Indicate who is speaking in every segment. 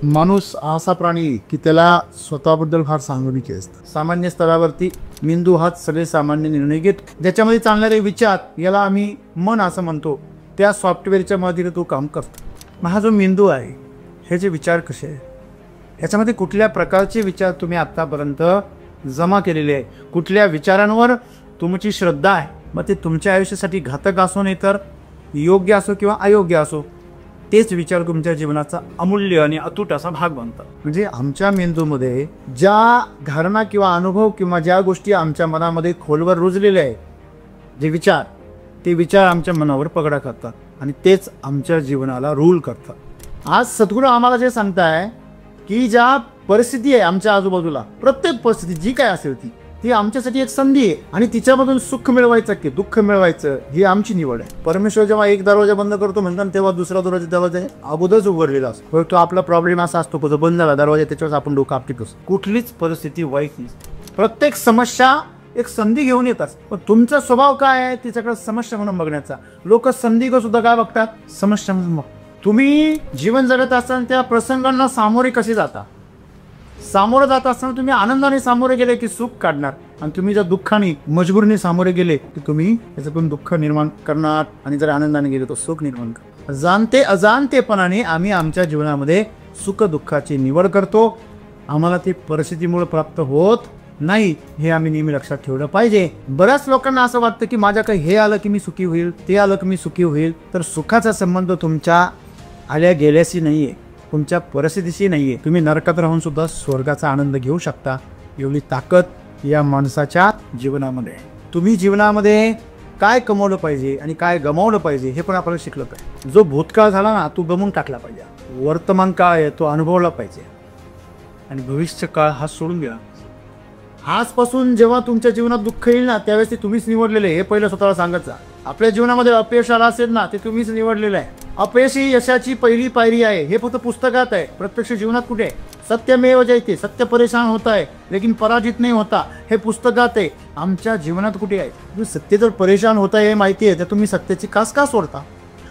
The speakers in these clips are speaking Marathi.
Speaker 1: माणूस असा प्राणी की त्याला स्वतःबद्दल फार सांगणिक असतं. सामान्य स्तरावरती मेंदू हाच सगळे सामान्य निर्णय घेतो. ज्याच्यामध्ये चालणारे विचार याला आम्ही मन असं म्हणतो. त्या सॉफ्टवेअरच्या मदतीने तो काम करतो. मग हा जो मेंदू आहे हे जे विचार कसे आहे, ह्याच्यामध्ये कुठल्या प्रकारचे विचार तुम्ही आत्तापर्यंत जमा केलेले आहे, कुठल्या विचारांवर तुमची श्रद्धा आहे, मग ते तुमच्या आयुष्यासाठी घातक असो नाही तर योग्य असो किंवा अयोग्य असो, तेच विचार तुमच्या जीवनाचा अमूल्य आणि अतूट असा भाग बनतात. म्हणजे आमच्या मेंदूमध्ये ज्या धारणा किंवा अनुभव किंवा ज्या गोष्टी आमच्या मनामध्ये खोलवर रुजलेल्या आहे, जे विचार, ते विचार आमच्या मनावर पगडा करतात आणि तेच आमच्या जीवनाला रूल करतात. आज सद्गुरू आम्हाला जे सांगताय की ज्या परिस्थिती आहे आमच्या आजूबाजूला, प्रत्येक परिस्थिती जी काय असेल ती आमच्यासाठी एक संधी आहे आणि तिच्यामधून सुख मिळवायचं की दुःख मिळवायचं ही आमची निवड आहे. परमेश्वर जेव्हा एक दरवाजा बंद करतो म्हणतात तेव्हा दुसरा दरवाजा अगोदरच उघडलेला असतो. तो आपला प्रॉब्लेम असा असतो की बंद झाला दरवाजा, त्याच्यावर आपण डोकं आपटीत असतो. कुठलीच परिस्थिती वाईट नसते. प्रत्येक समस्या एक संधी घेऊन येतात. पण तुमचा स्वभाव काय आहे तिच्याकडे समस्या म्हणून बघण्याचा. लोक संधी सुद्धा काय बघतात, समस्या म्हणून. तुम्ही जीवन जगत असताना त्या प्रसंगांना सामोरे कसे जाता, सामोरं जात असताना तुम्ही आनंदाने सामोरे गेले की सुख काढणार, आणि तुम्ही जर दुःखाने मजबुरीने सामोरे गेले की तुम्ही त्याच्यातून दुःख निर्माण करणार, आणि जर आनंदाने गेले तो सुख निर्माण करणार. जाणते अजाणतेपणाने आम्ही आमच्या जीवनामध्ये सुख दुःखाची निवड करतो. आम्हाला ते परिस्थितीमुळे प्राप्त होत नाही हे आम्ही नेहमी लक्षात ठेवलं पाहिजे. बऱ्याच लोकांना असं वाटतं की माझ्याकडे हे आलं की मी सुखी होईल, ते आलं की मी सुखी होईल. तर सुखाचा संबंध तुमच्या आल्या गेल्याशी नाहीये, तुमच्या परिस्थितीशी नाहीये. तुम्ही नरकात राहून सुद्धा स्वर्गाचा आनंद घेऊ शकता. एवढी ताकद या माणसाच्या जीवनामध्ये. तुम्ही जीवनामध्ये काय कमवलं पाहिजे आणि काय गमावलं पाहिजे हे पण आपल्याला शिकलं पाहिजे. जो भूतकाळ झाला ना तो गमवून टाकला पाहिजे. वर्तमान काळ आहे तो अनुभवला पाहिजे आणि भविष्य काळ हा सोडून गेला. आजपासून जेव्हा तुमच्या जीवनात दुःख येईल ना त्यावेळेस ते तुम्हीच निवडलेले हे पहिलं स्वतःला सांगत जा. आपल्या जीवनामध्ये अपयश आलं असेल ना ते तुम्हीच निवडलेलं आहे. अपयश ही यशाची पहिली पायरी आहे. हे फक्त पुस्तकात आहे, प्रत्यक्ष जीवनात कुठे आहे? सत्यमेव जयते, सत्य परेशान होत आहे लेकिन पराजित नाही होता, हे पुस्तकात आहे. आमच्या जीवनात कुठे आहे? तुम्ही सत्य जर परेशान होत आहे हे माहिती आहे तर तुम्ही सत्याची कास का सोडता?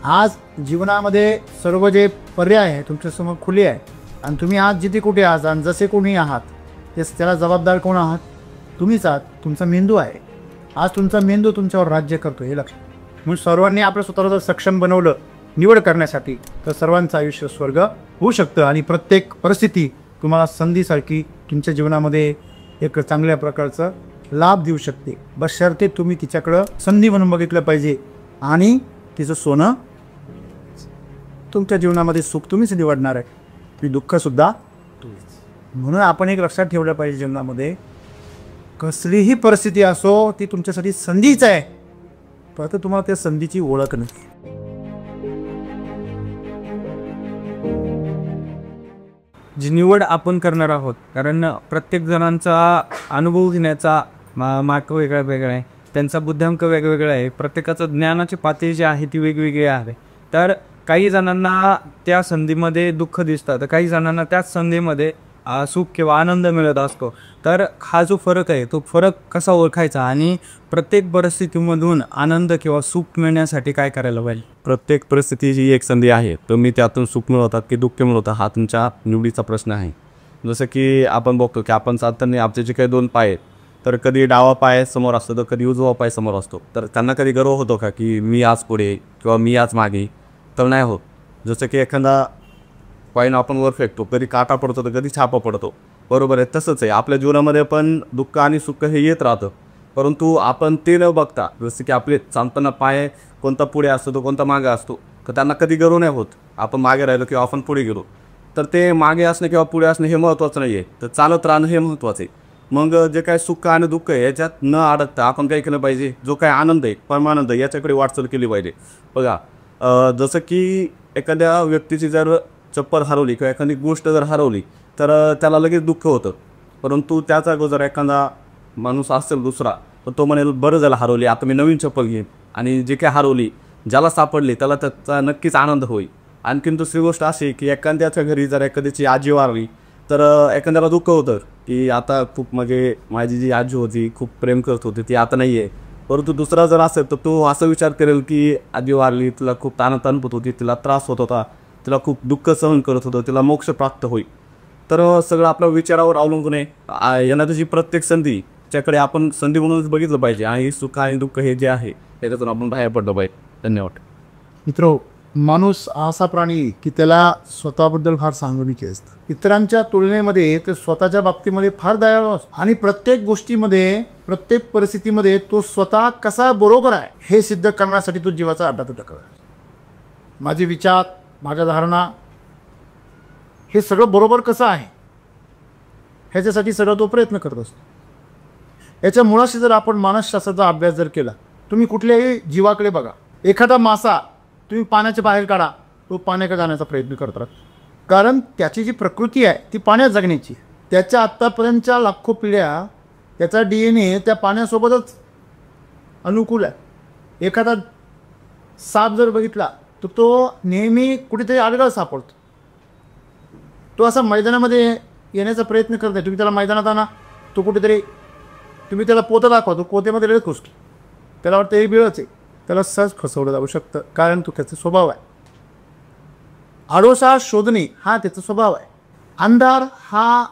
Speaker 1: आज जीवनामध्ये सर्व जे पर्याय आहे तुमच्यासमोर खुले आहे आणि तुम्ही आज जिथे कुठे आहात आणि जसे कोणी आहात त्याला जबाबदार कोण आहात? तुम्हीच आहात. तुमचा मेंदू आहे. आज तुमचा मेंदू तुमच्यावर राज्य करतो हे लक्षात. म्हणून सर्वांनी आपलं स्वतःला जर सक्षम बनवलं निवड करण्यासाठी तर सर्वांचं आयुष्य स्वर्ग होऊ शकतं आणि प्रत्येक परिस्थिती तुम्हाला संधीसारखी तुमच्या जीवनामध्ये एक चांगल्या प्रकारचं लाभ देऊ शकते. बशर्ते तुम्ही तिच्याकडं संधी म्हणून बघितलं पाहिजे आणि तिचं सोनं तुमच्या जीवनामध्ये सुख तुम्हीच निवडणार आहे, ती दुःखसुद्धा तुम्हीच. म्हणून आपण एक लक्षात ठेवलं पाहिजे जीवनामध्ये कसलीही परिस्थिती असो ती तुमच्यासाठी संधीच आहे, परंतु तुम्हाला त्या संधीची ओळख नाही.
Speaker 2: जी निवड आपण करणार आहोत, कारण प्रत्येक जणांचा अनुभव घेण्याचा मार्ग वेगळा वेगळा आहे, त्यांचा बुद्ध्यांक वेगवेगळा आहे, प्रत्येकाचं ज्ञानाची पातळी जी आहे ती वेगवेगळी आहे. तर काही जणांना त्या संधीमध्ये दुःख दिसतं, तर काही जणांना त्याच संधीमध्ये सुख किंवा आनंद मिळत असतो. तर हा जो फरक आहे तो फरक कसा ओळखायचा आणि प्रत्येक परिस्थितीमधून आनंद किंवा सुख मिळण्यासाठी काय करायला पाहिजे?
Speaker 3: प्रत्येक परिस्थिती जी एक संधी आहे, तुम्ही त्यातून सुख मिळवतात की दुःख मिळवतात हा तुमच्या निवडीचा प्रश्न आहे. जसं की आपण बघतो की आपण चालताना आमचे जे काही दोन पाय आहेत तर कधी डावा पाय समोर असतो तर कधी उजवा पाय समोर असतो. तर त्यांना कधी गर्व होतो का की मी आज पुढे किंवा मी आज मागे? तर नाही होत. जसं की एखादा कॉईन आपण वर फेकतो, कधी काटा पडतो तर कधी छापा पडतो, बरोबर आहे. तसंच आहे आपल्या जीवनामध्ये पण दुःख आणि सुख हे येत राहतं, परंतु आपण ते न बघता जसं की आपले चालताना पाय कोणता पुढे असतो तो कोणता मागे असतो, तर त्यांना कधी गर्व नाही होत आपण मागे राहिलो किंवा आपण पुढे गेलो. तर ते मागे असणं किंवा पुढे असणं हे महत्त्वाचं नाही आहे, तर चालत राहणं हे महत्त्वाचं आहे. मग जे काय सुख आणि दुःख आहे याच्यात न अडकता आपण काय केलं पाहिजे, जो काय आनंद आहे परमानंद याच्याकडे वाटचाल केली पाहिजे. बघा जसं की एखाद्या व्यक्तीची जर चप्पल हरवली किंवा एखादी गोष्ट जर हरवली तर त्याला लगेच दुःख होतं, परंतु त्याचा जर एखादा माणूस असेल दुसरा तर तो म्हणेल बरं झालं हरवली, आता मी नवीन चप्पल घेईन, आणि जे काय हरवली ज्याला सापडली त्याला त्याचा नक्कीच आनंद होईल. आणखीन दुसरी गोष्ट अशी की एखाद्याच्या घरी जर एखाद्याची आजी वारली तर एखाद्याला दुःख होतं की आता खूप म्हणजे माझी जी आजी होती खूप प्रेम करत होती ती आता नाही आहे. परंतु दुसरा जर असेल तर तो असा विचार करेल की आजी वारली, तिला खूप ताणतणाव होत होती, तिला त्रास होत होता, तिला खूप दुःख सहन करत होतं, तिला मोक्ष प्राप्त होईल. तर सगळं आपल्या विचारावर अवलंबून आहे. येणारी जी प्रत्येक संधी त्याकडे आपण संधी म्हणूनच बघितलं पाहिजे आणि सुख आणि दुःख हे जे आहे त्याच्यातून आपण बाहेर पडलं पाहिजे. धन्यवाद.
Speaker 1: मित्रो, माणूस असा प्राणी की त्याला स्वतःबद्दल फार सांगणिकी असतं. इतरांच्या तुलनेमध्ये ते स्वतःच्या बाबतीमध्ये फार दयाळू असतो आणि प्रत्येक गोष्टीमध्ये, प्रत्येक परिस्थितीमध्ये तो स्वतः कसा बरोबर आहे हे सिद्ध करण्यासाठी तो जीवाचा अड्डातड्डा करतो. माझे विचार, माझ्या धारणा हे सगळं बरोबर कसं आहे ह्याच्यासाठी सगळं तो प्रयत्न करत असतो. याच्या मुळाशी जर आपण मानसशास्त्राचा अभ्यास जर केला, तुम्ही कुठल्याही जीवाकडे बघा, एखादा मासा तुम्ही पाण्याच्या बाहेर काढा, तो पाण्याकडे जाण्याचा प्रयत्न करत राहतो. कारण त्याची जी प्रकृती आहे ती पाण्यात जगण्याची. त्याच्या आत्तापर्यंतच्या लाखो पिढ्या त्याचा DNA त्या पाण्यासोबतच अनुकूल आहे. एखादा साप जर बघितला तर तो नेहमी कुठेतरी आडगळ सापडतो. तो असा मैदानामध्ये येण्याचा प्रयत्न करत आहे. तुम्ही त्याला मैदानात आणा, तो कुठेतरी, तुम्ही त्याला पोतं दाखवा, तो पोत्यामध्ये लगेच घुसतो. त्याला वाटतं हे बिळच आहे, त्याला सहज फसवलं जाऊ शकतं, कारण तो त्याचा स्वभाव आहे. आडोसा शोधणे हा त्याचा स्वभाव आहे. अंधार हा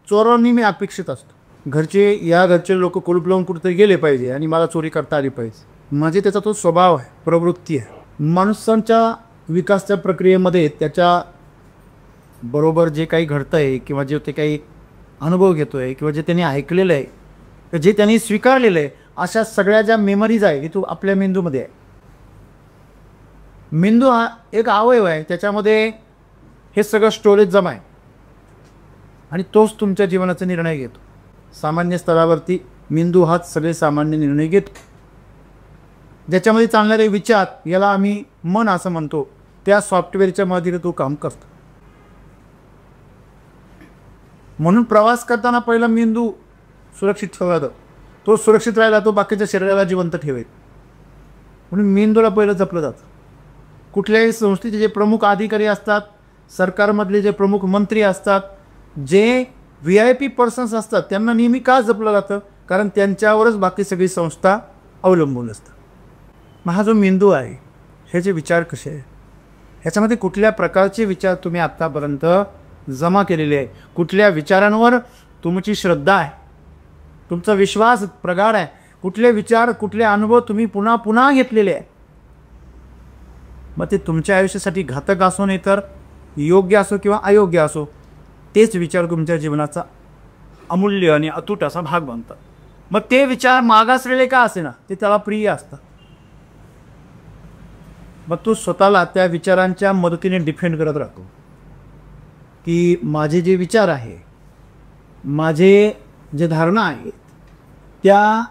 Speaker 1: चोरांनी अपेक्षित असतो. घरचे लोक कुलूप लावून कुठेतरी गेले पाहिजे आणि मला चोरी करता आली पाहिजे, म्हणजे त्याचा तो स्वभाव आहे, प्रवृत्ती आहे. माणसांच्या विकासाच्या प्रक्रियेमध्ये त्याच्या बरोबर जे काही घडतं आहे किंवा जे ते काही अनुभव घेतो आहे किंवा जे त्यांनी ऐकलेलं आहे, जे त्यांनी स्वीकारलेलं आहे, अशा सगळ्या ज्या मेमरीज आहे तो आपल्या मेंदूमध्ये आहे. मेंदू हा एक अवयव आहे, त्याच्यामध्ये हे सगळं स्टोरेज जमा आहे आणि तोच तुमच्या जीवनाचा निर्णय घेतो. सामान्य स्तरावरती मेंदू हाच सगळे सामान्य निर्णय घेतो. ज्याच्यामध्ये चालणारे विचार, याला आम्ही मन असं म्हणतो, त्या सॉफ्टवेअरच्या मदतीने तो काम करतो. म्हणून प्रवास करताना पहिला मेंदू सुरक्षित ठेवला जातो. तो सुरक्षित राहिला तो बाकीच्या शरीराला जिवंत ठेवेल, म्हणून मेंदूला पहिलं जपलं जातं. कुठल्याही संस्थेचे जे प्रमुख अधिकारी असतात, सरकारमधले जे प्रमुख मंत्री असतात, जे VIP पर्सन्स असतात, त्यांना नेहमी का जपलं जातं? कारण त्यांच्यावरच बाकी सगळी संस्था अवलंबून असतात. मग हा जो मेंदू आहे, हे जे विचार कसे आहे, ह्याच्यामध्ये कुठल्या प्रकारचे विचार तुम्ही आत्तापर्यंत जमा केलेले आहे, कुठल्या विचारांवर तुमची श्रद्धा आहे, तुमचा विश्वास प्रगाढ आहे, कुठले विचार, कुठले अनुभव तुम्ही पुन्हा पुन्हा घेतलेले आहे, मग ते तुमच्या आयुष्यासाठी घातक असो नाही तर योग्य असो किंवा अयोग्य असो, तेच विचार तुमच्या जीवनाचा अमूल्य आणि अतूट असा भाग बनतात. मग ते विचार मागासलेले का असे ना, ते त्याला प्रिय असतात. मग तो स्वतःला त्या विचारांच्या मदतीने डिफेंड करत राहतो की माझे जे विचार आहे, माझे जे धारणा आहेत, त्या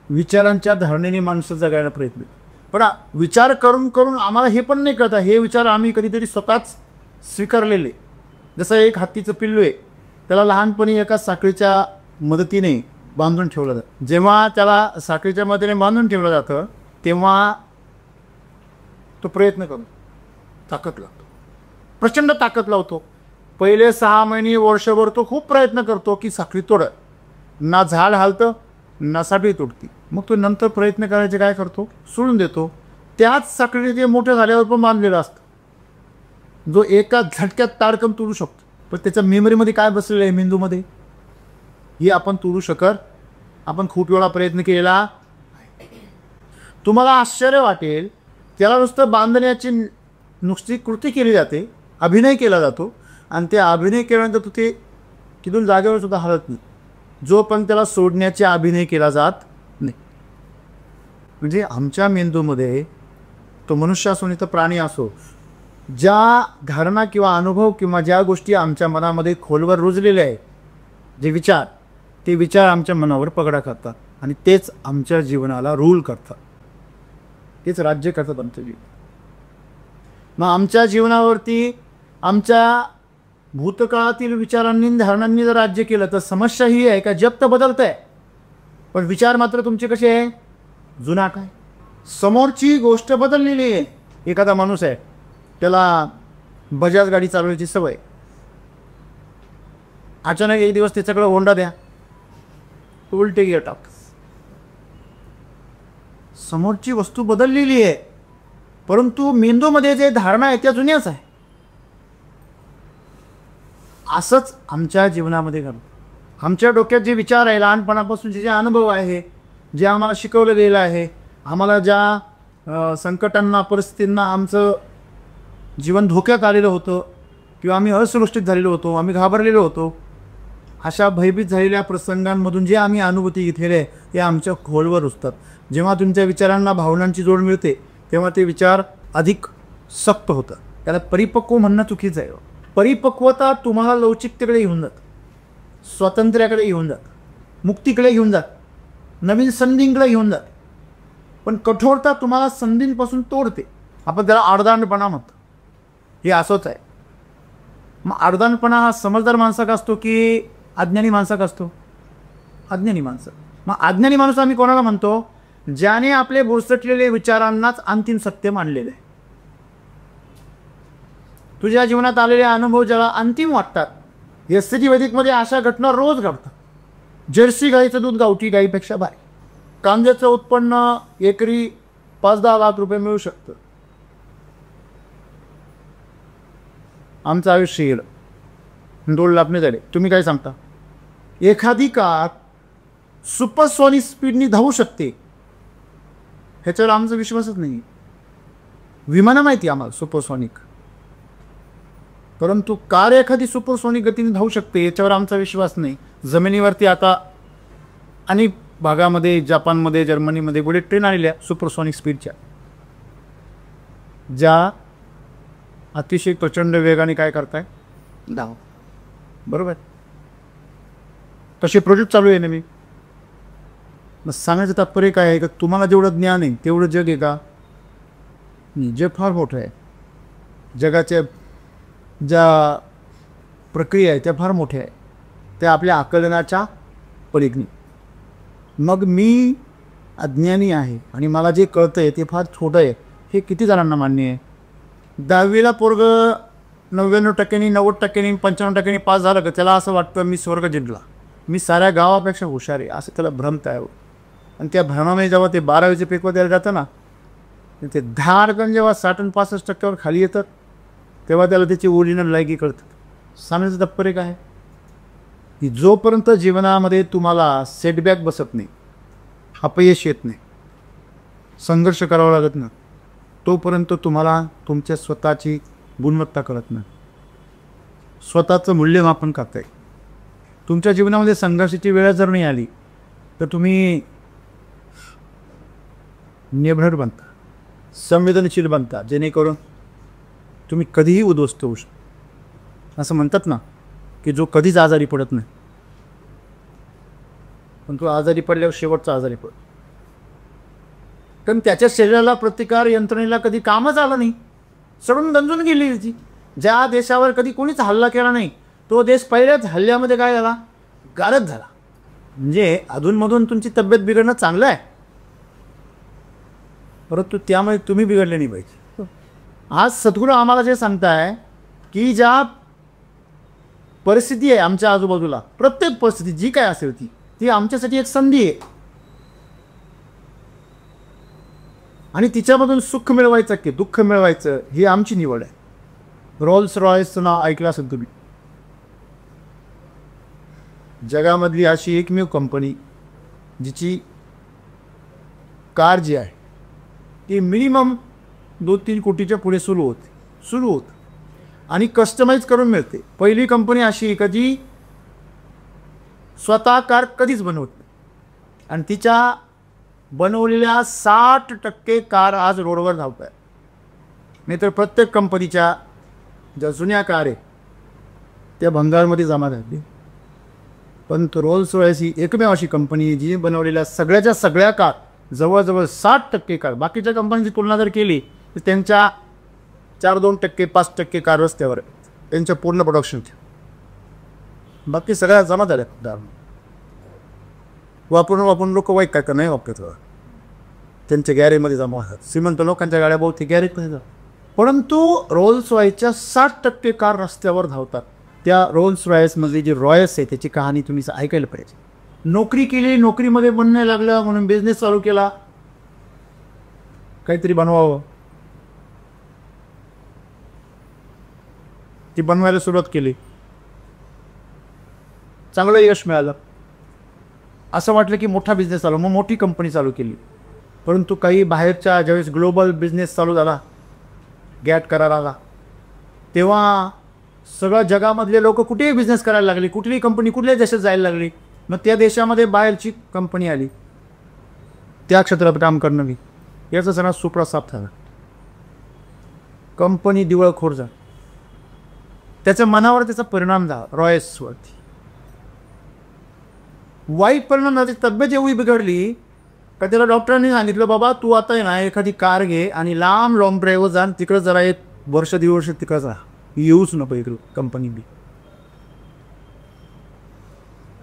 Speaker 1: विचारांच्या धारणेने माणसं जगायला प्रयत्न. पण विचार करून करून आम्हाला हे पण नाही कळतं, हे विचार आम्ही कधीतरी स्वतःच स्वीकारलेले. जसं एक हत्तीचं पिल्लू आहे, त्याला लहानपणी एका साखळीच्या मदतीने बांधून ठेवलं जातं. जेव्हा त्याला साखळीच्या मदतीने बांधून ठेवलं जातं तेव्हा तो प्रयत्न करतो, ताकद लावतो, प्रचंड ताकद लावतो. पहिले 6 महिने, वर्षभर तो खूप प्रयत्न करतो की साखळी तोड. ना झाड हालतं ना साखळी तुटती. मग तो नंतर प्रयत्न करायचे काय करतो, सोडून देतो. त्याच साखळीने ते मोठं झाल्यावर पण बांधलेलं असतं, जो एका झटक्यात ताडकन तोडू शकतो. पण त्याच्या मेमरीमध्ये काय बसलेलं आहे, मेंदूमध्ये, हे आपण तोडू शकत. आपण खूप वेळा प्रयत्न केलेला. तुम्हाला आश्चर्य वाटेल, त्याला नुसतं बांधण्याची नुसती कृती केली जाते, अभिनय केला जातो आणि ते अभिनय केल्यानंतर तो ते तिथून जागेवर सुद्धा हलत नाही, जो पण त्याला सोडण्याचे अभिनय केला जात नाही. म्हणजे आमच्या मेंदूमध्ये, तो मनुष्य असो नाही तर प्राणी असो, ज्या धारणा किंवा अनुभव किंवा ज्या गोष्टी आमच्या मनामध्ये खोलवर रुजलेल्या आहेत, जे विचार, ते विचार आमच्या मनावर पगडा करतात आणि तेच आमच्या जीवनाला रूल करतात, तेच राज्य करतात आमच्या जीवन. मग आमच्या जीवनावरती आमच्या भूतकाळातील विचारांनी, धारणांनी जर राज्य केलं तर समस्या ही आहे का जग तर बदलतं आहे, पण विचार मात्र तुमचे कसे आहे, जुना काय. समोरची गोष्ट बदललेली आहे. एखादा माणूस आहे, त्याला बजाज गाडी चालवायची सवय, अचानक एक दिवस त्याच्याकडे होंडा द्या, उलटे गिअर टाक. समोरची वस्तू बदललेली आहे परंतु मेंदूमध्ये जे धारणा आहे त्या जुन्याच आहे. असंच आमच्या जीवनामध्ये घडतं. आमच्या डोक्यात जे विचार आहे, लहानपणापासूनचे जे अनुभव आहे, जे आम्हाला शिकवलं गेलं आहे, आम्हाला ज्या संकटांना परिस्थितींना आमचं जीवन धोक्यात आलेलं होतं किंवा आम्ही असुरक्षित झालेलो होतो, आम्ही घाबरलेलो होतो, अशा भयभीत झालेल्या प्रसंगांमधून जे आम्ही अनुभूती घेतलेले आहे हे आमच्या खोलवर रुजतात. जेव्हा तुमच्या विचारांना भावनांची जोड मिळते तेव्हा ते विचार अधिक सक्त होतं. त्याला परिपक्व म्हणणं चुकीचं आहे. परिपक्वता तुम्हाला लवचिकतेकडे घेऊन जात, स्वातंत्र्याकडे घेऊन जात, मुक्तीकडे घेऊन जात, नवीन संधींकडे घेऊन जात. पण कठोरता तुम्हाला संधींपासून तोडते. आपण त्याला आडदांडपणा म्हणतो. हे असंच आहे. मग आडदांडपणा हा समजदार माणसाका असतो की अज्ञानी माणसाका असतो? अज्ञानी माणसं. मग अज्ञानी माणूस आम्ही कोणाला म्हणतो? ज्याने आपले बुरसटलेले विचारांनाच अंतिम सत्य मानलेलं आहे. तुझ्या जीवनात आलेले अनुभव ज्याला अंतिम वाटतात. एस.सी. वैदिकमध्ये अशा घटना रोज घडतात. जर्सी गाईचं दूध गावठी गाईपेक्षा भारी. कांद्याचं उत्पन्न एकरी 5-10 लाख रुपये मिळू शकतं. आमचं आयुष्य गेलं, 2 लाख नाही झाले. तुम्ही काय सांगता? एखादी कार सुपरसॉनिक स्पीडनी धावू शकते ह्याच्यावर आमचा विश्वासच नाही. विमानं माहिती आम्हाला सुपरसॉनिक, परंतु कार एखादी सुपरसॉनिक गतीने धावू शकते याच्यावर आमचा विश्वास नाही. जमिनीवरती आता अनेक भागामध्ये, जपानमध्ये, जर्मनीमध्ये बुलेट ट्रेन आलेल्या सुपरसॉनिक स्पीडच्या, ज्या अतिशय प्रचंड वेगाने काय करताय? धाव. बरोबर. तसे प्रोजेक्ट चालू आहे ना. मी मग सांगायचं तात्पर्य काय आहे? का तुम्हाला जेवढं ज्ञान आहे तेवढं जग आहे का? जग फार मोठं आहे. जगाच्या ज्या प्रक्रिया आहे त्या फार मोठ्या आहे, त्या आपल्या आकलनाच्या पलीकडे. मग मी अज्ञानी आहे आणि मला जे कळतं आहे ते फार छोटं आहे हे किती जणांना मान्य आहे? 10वीला पोरग 99%, 90%, 95% पास झालं का त्याला असं वाटतं मी स्वर्ग जिंकला, मी साऱ्या गावापेक्षा हुशार आहे, असं त्याला भ्रम तयार होतं. आणि त्या भ्रमामध्ये जेव्हा ते 12वीचे पेपर द्यायला जातं ना, ते 10 अडकण जेव्हा 60-65% खाली येतात तेव्हा त्याला त्याची ओरिजिनल लायकी कळतं. सांगण्याचं तात्पर्य काय आहे? की जोपर्यंत जीवनामध्ये तुम्हाला सेटबॅक बसत नाही, अपयश येत नाही, संघर्ष करावा लागत नाही, तोपर्यंत तुम्हाला तुमच्या स्वतःची गुणवत्ता कळत नाही, स्वतःचं मूल्यमापन करता येईल. तुमच्या जीवनामध्ये संघर्षाची वेळ जर नाही आली तर तुम्ही निर्भय बनता, संवेदनशील बनता, जेणेकरून तुम्ही कधीही उद्ध्वस्त होऊ शकता. असं म्हणतात ना की जो कधीच आजारी पडत नाही, पण तो आजारी पडल्यावर शेवटचा आजारी पडतो. कारण त्याच्या शरीराला, प्रतिकार यंत्रणेला कधी कामच आलं नाही, सडून गंजून गेली त्याची. ज्या देशावर कधी कोणीच हल्ला केला नाही तो देश पहिल्याच हल्ल्यामध्ये काय झाला? गारद झाला. म्हणजे अधूनमधून तुमची तब्येत बिघडणं चांगलं आहे, परंतु त्यामुळे तुम्ही बिघडले नाही पाहिजे. आज सद्गुरू आम्हाला जे सांगताय की ज्या परिस्थिती आहे आमच्या आजूबाजूला, प्रत्येक परिस्थिती जी काय असेल ती आमच्यासाठी एक संधी आहे आणि तिच्यामधून सुख मिळवायचं की दुःख मिळवायचं ही आमची निवड आहे. रोल्स रॉयसचं नाव ऐकलं असेल तुम्ही. जगामधली अशी एकमेव कंपनी जिची कार जी आहे ती मिनिमम 2-3 कोटीच्या पुढे सुरू होते आणि कस्टमाइज करून मिळते. पहिली कंपनी अशी आहे का जी स्वतः कार कधीच बनवत नाही आणि तिच्या बनवलेल्या 60% कार आज रोडवर धावत आहे. नाहीतर प्रत्येक कंपनीच्या ज्या जुन्या कार आहे त्या भंगारमध्ये जमा झाली. पण रोल्स रॉयस ही एकमेव अशी कंपनी आहे जी बनवलेल्या सगळ्याच्या सगळ्या कार, जवळजवळ 60% कार, बाकीच्या कंपनीची तुलना जर केली तर त्यांच्या 4-2%, 5% कार रस्त्यावर त्यांच्या पूर्ण प्रोडक्शनच्या, बाकी सगळ्या जमा झाल्या. वापरून लोक वाईट काय नाही वापरत, त्यांच्या गॅरेजमध्ये जमा होतात. श्रीमंत लोकांच्या गाड्या बहुतेक गॅरेजमध्ये जातात, परंतु रोल्स रॉयसच्या 60% कार रस्त्यावर धावतात. त्या रोल्स रॉयसमध्ये जी रॉयस आहे त्याची कहाणी तुम्ही ऐकायला पाहिजे. नोकरी केली, नोकरीमध्ये बनणे लागलं म्हणून बिझनेस चालू केला, काहीतरी बनवावं. ती बनवायला सुरुवात केली, चांगलं यश मिळालं. असं वाटलं की मोठा बिझनेस चालू, मग मोठी कंपनी चालू केली. परंतु काही बाहेरच्या ज्यावेळेस ग्लोबल बिझनेस चालू झाला, गॅट करार आला, तेव्हा सगळ्या जगामधले लोक कुठेही बिझनेस करायला लागले, कुठलीही कंपनी कुठल्याही देशात जायला लागली. मग त्या देशामध्ये बाहेरची कंपनी आली, त्या क्षेत्रात काम करणं मी याचा सगळा सुप्रसाद झाला. कंपनी दिवाळखोर झाली. त्याच्या मनावर त्याचा परिणाम झाला, रॉयल्सवरती वाईट परिणाम झाला. त्याची तब्येत एवढी बिघडली का त्याला डॉक्टरांनी सांगितलं, बाबा तू आता आहे ना एखादी कार घे आणि लांब लॉंग ड्राईव्हवर जा, तिकडं जरा 1 वर्ष 1.5 वर्ष तिकडं जा, येऊच नको इकडं कंपनी बी.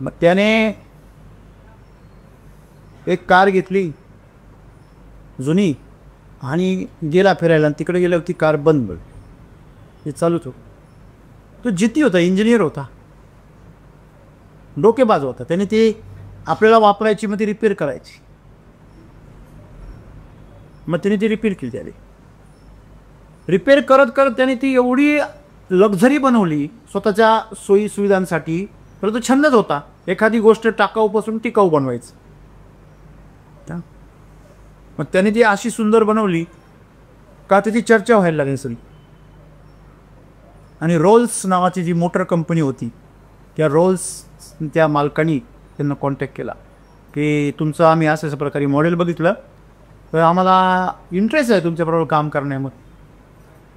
Speaker 1: मग त्याने एक कार घेतली जुनी आणि गेला फिरायला, आणि तिकडे गेल्यावर ती कार बंद पडली. हे चालूच होतं. तो जिद्दी होता, इंजिनियर होता, डोकेबाज होता. त्याने ती आपल्याला वापरायची, मग ती रिपेअर करायची. मग त्याने ती रिपेअर केली. त्याने रिपेअर करत करत त्याने ती एवढी लक्झरी बनवली स्वतःच्या सोयी सुविधांसाठी. परंतु छंदच होता एखादी गोष्ट टाकाऊपासून टिकाऊ बनवायचं. मग त्याने ती अशी सुंदर बनवली का त्याची चर्चा व्हायला लागली सगळी. आणि रोल्स नावाची जी मोटर कंपनी होती, त्या रोल्स त्या मालकांनी त्यांना कॉन्टॅक्ट केला की तुमचं आम्ही असं प्रकारे मॉडेल बघितलं, तर आम्हाला इंटरेस्ट आहे तुमच्याबरोबर काम करण्यामध्ये.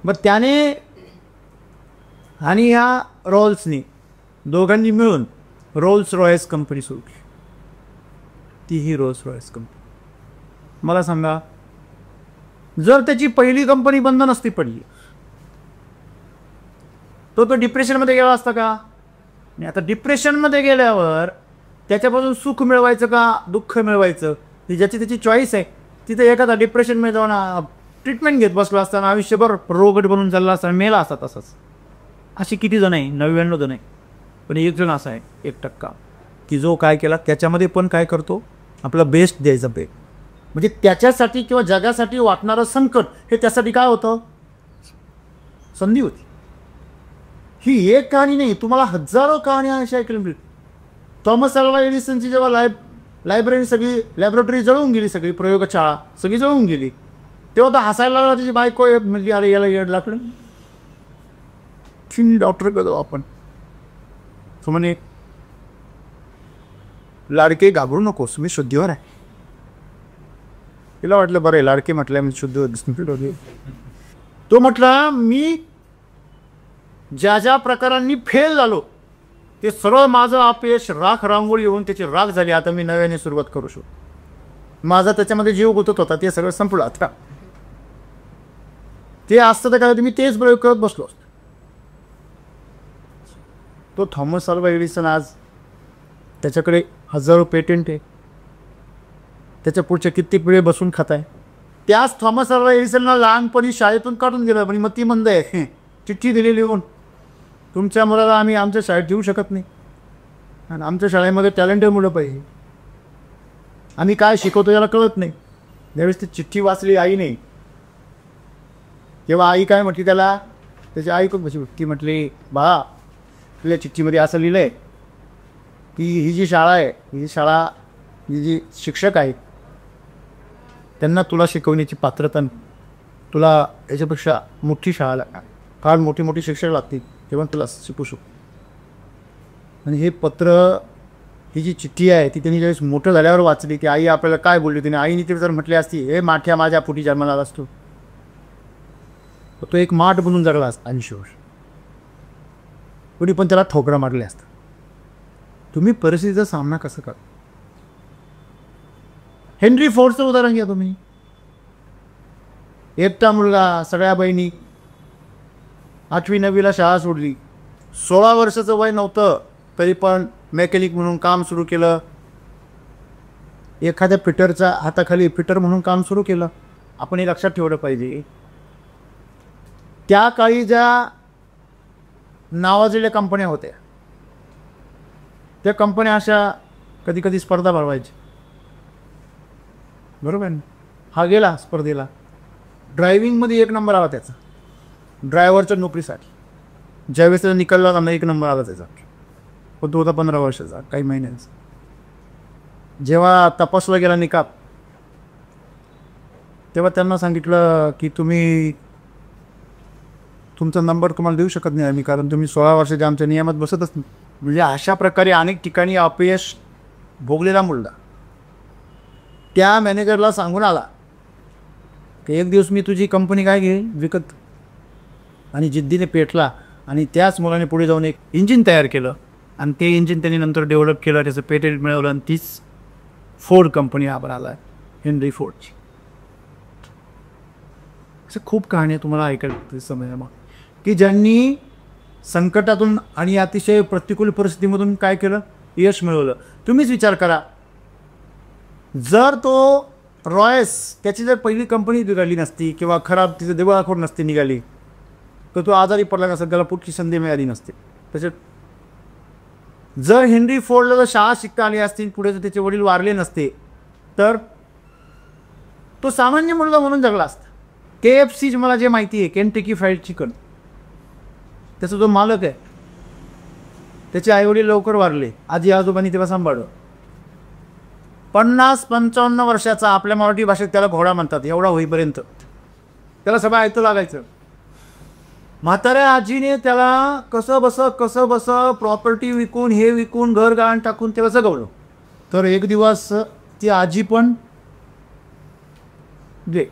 Speaker 1: मग त्याने आणि ह्या रोल्सनी दोघांनी मिळून रोल्स रॉयल्स कंपनी सुरू केली. ती ही रोल्स रॉयल्स कंपनी. मला सांगा, जर त्याची पहिली कंपनी बंद नसती पडली तो डिप्रेशनमध्ये गेला असता का? आणि आता डिप्रेशनमध्ये गेल्यावर त्याच्यापासून सुख मिळवायचं का दुःख मिळवायचं, ती ज्याची त्याची चॉईस आहे. तिथे एखादा डिप्रेशनमध्ये जाऊन ट्रीटमेंट घेत बसला असताना आयुष्यभर रोगट बनून चालला असताना मेला असता तसंच. अशी किती जण आहे? 99 जण आहे. पण एक जण असा आहे 1% की जो काय केला त्याच्यामध्ये पण काय करतो, आपला बेस्ट द्यायचा पे. म्हणजे त्याच्यासाठी किंवा जगासाठी वाटणारं संकट हे त्यासाठी काय होतं, संधी होती. ही एक कहाणी नाही, तुम्हाला हजारो कहाण्या अशा ऐकल्या मिळतील. थॉमस अल्वा एडिसनची जेव्हा लायब्ररी सगळी लॅबोरेटरी जळून गेली, सगळी प्रयोगशाळा सगळी जळून गेली, तेव्हा तर हसायला लागला. त्याची बायको म्हणजे अरे याला येड लागलं, डॉक्टर करतो आपण. तो म्हणे लाडके घाबरू नकोस, मी शुद्धीवर आहे. तिला वाटलं बरं लाडके म्हटलं मी शुद्धीवर. तो म्हटला मी ज्या ज्या प्रकारांनी फेल झालो ते सर्व माझं अपयश राख रांगोळी येऊन त्याची राख झाली. आता मी नव्याने सुरुवात करू शकतो. माझा त्याच्यामध्ये जीव गुंतत होता ते सगळं संपलं. आता ते असतं तर काय मी तेच प्रयोग करत बसलो असतो. तो थॉमस अल्वा एडिसन आज त्याच्याकडे हजारो पेटंट आहे, त्याच्या पुढच्या कित्येक वेळे बसून खात आहे. त्याच थॉमस अल्वा एडिसनला लहानपणी शाळेतून काढून गेलं. पण मग ती मंद आहे, चिठ्ठी दिली लिहून, तुमच्या मुलाला आम्ही आमच्या शाळेत ठेवू शकत नाही आणि आमच्या शाळेमध्ये टॅलेंटेड मुलं पाहिजे, आम्ही काय शिकवतो याला कळत नाही. ज्यावेळेस ती चिठ्ठी वाचली आईने, तेव्हा आई काय म्हटली त्याला, त्याची आई खूप ती म्हटली, बा तुझ्या चिठ्ठीमध्ये असं लिहिलं आहे की ही जी शाळा आहे, ही शाळा ही जी शिक्षक आहेत त्यांना तुला शिकवण्याची पात्रता नाही. तुला याच्यापेक्षा मोठी शाळा लागणार, फार मोठी मोठी शिक्षक लागतील तेव्हा तुला शिकू शकतो. आणि हे पत्र, ही जी चिठ्ठी आहे ती त्यांनी ज्यावेळेस मोठं झाल्यावर वाचली की आई आपल्याला काय बोलली. तिने आईने ती जर म्हटली असती, हे माठ्या माझ्या पोटी जन्माला असतो, तो एक माठ बनून जगला असता 80 वर्ष. कोणी पण त्याला ठोकरा मारले असता. तुम्ही परिस्थितीचा सामना कसा करा. हेनरी फोर्डचं उदाहरण घ्या तुम्ही. एकटा मुलगा, सगळ्या बहिणी, 8वी 9वीला शाळा सोडली, 16 वर्षाचं वय नव्हतं तरी पण मेकॅनिक म्हणून काम सुरू केलं. एखाद्या फिटरच्या हाताखाली फिटर म्हणून काम सुरू केलं. आपण हे लक्षात ठेवलं पाहिजे, त्या काळी ज्या नावाजलेल्या कंपन्या होत्या त्या कंपन्या अशा कधी कधी स्पर्धा भरवायच्या, बरोबर ना. हा गेला स्पर्धेला, ड्रायव्हिंगमध्ये 1 नंबर आला त्याचा, ड्रायव्हरच्या नोकरीसाठी. ज्यावेळेस त्याचा निकाल लागला 1 नंबर आला त्याचा, पण तो होता 15 वर्षाचा, काही महिन्यांचा. जेव्हा तपासला गेला निकाल, तेव्हा त्यांना सांगितलं की तुमचा नंबर तुम्हाला देऊ शकत नाही आम्ही, कारण तुम्ही 16 वर्षाच्या आमच्या नियमात बसतच नाही. म्हणजे अशा प्रकारे अनेक ठिकाणी अपयश भोगलेला मुलगा त्या मॅनेजरला सांगून आला की एक दिवस मी तुझी कंपनी काय घेईन विकत, आणि जिद्दीने पेटला आणि त्याच मुलाने पुढे जाऊन एक इंजिन तयार केलं आणि ते इंजिन त्यांनी नंतर डेव्हलप केलं, त्याचं पेटेंट मिळवलं आणि तीच फोर्ड कंपनी आपण आला आहे, हेनरी फोर्डची. असं खूप कहाणी तुम्हाला ऐकायला समजा मग की ज्यांनी संकटातून आणि अतिशय प्रतिकूल परिस्थितीमधून काय केलं, यश मिळवलं. तुम्हीच विचार करा, जर तो रॉयस त्याची जर पहिली कंपनी निघाली नसती किंवा खराब तिचं दिवाळखोर नसती निघाली, तर तो आजारी पडला नसता, त्याला पुढची संधी मिळाली नसते. त्याच्यात जर हेनरी फोर्डला जर शाळा शिकता आली असती, पुढे जर त्याचे वडील वारले नसते, तर तो सामान्य मुलगा म्हणून जगला असता. KFC मला जे माहिती आहे, केंटकी फ्राईड चिकन, त्याचा जो मालक आहे त्याचे आईवडील लवकर वारले, आजी आजोबांनी तेव्हा सांभाळलं. 50-55 वर्षाचा, आपल्या मराठी भाषेत त्याला घोडा म्हणतात, एवढा होईपर्यंत त्याला सगळं ऐकतं लागायचं. म्हाताऱ्या आजीने त्याला कसं बस प्रॉपर्टी विकून, हे विकून, घर गहाण टाकून तेव्हा जगवलं. तर एक दिवस ती आजी पण जे